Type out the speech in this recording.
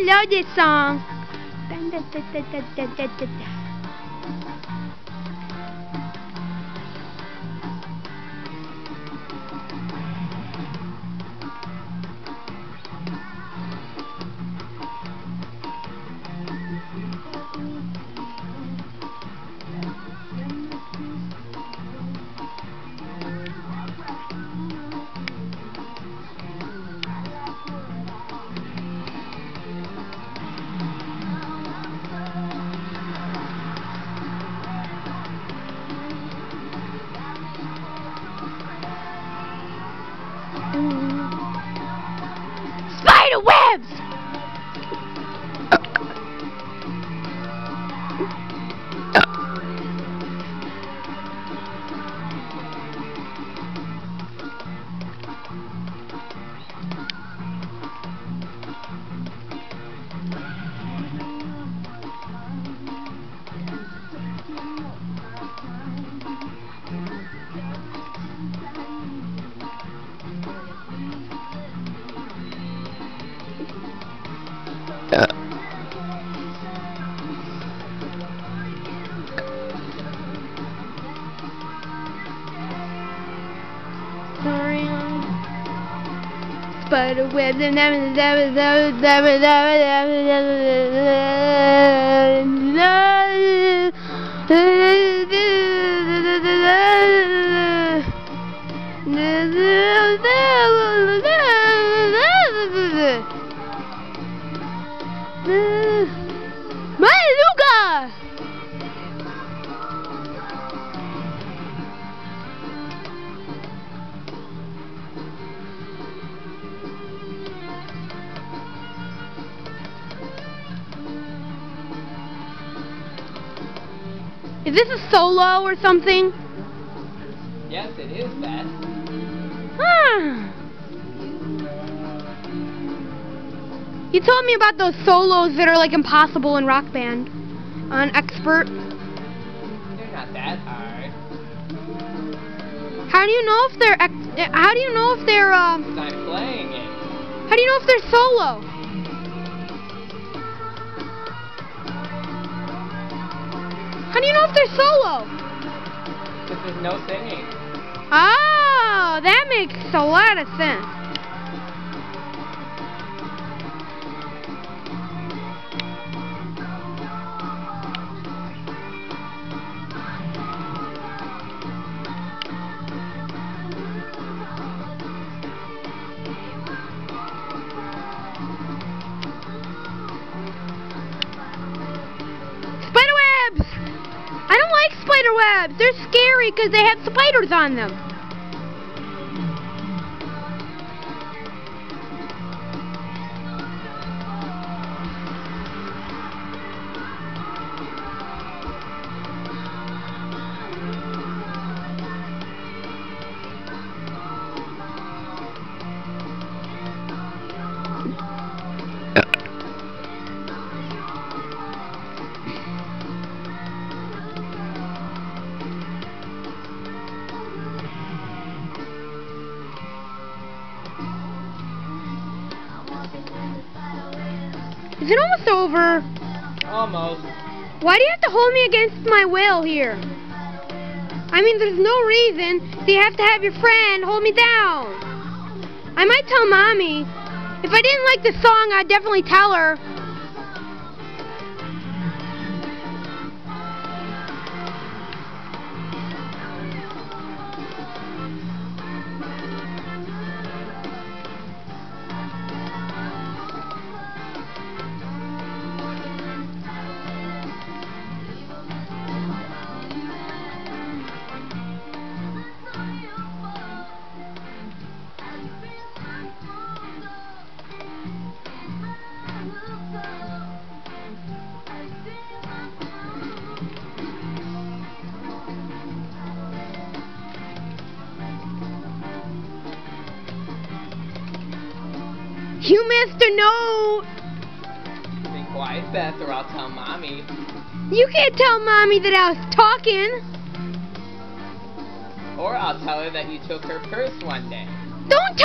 love this song. Dun, dun, dun, dun, dun, dun, dun, dun, dun. Spider webs! Spider webs and Maluga! Is this a solo or something? Yes, it is, Beth. You told me about those solos that are like impossible in Rock Band on Expert. They're not that hard. How do you know if they're how do you know if they're I'm playing it. how do you know if they're solo? How do you know if they're solo? Because there's no singing. Oh, that makes a lot of sense. I don't like spider webs. They're scary because they have spiders on them. Is it almost over? Almost. Why do you have to hold me against my will here? I mean, there's no reason, so you have to have your friend hold me down. I might tell Mommy. If I didn't like the song, I'd definitely tell her. You missed a note! Be quiet, Beth, or I'll tell Mommy. You can't tell Mommy that I was talking. Or I'll tell her that you took her purse one day. Don't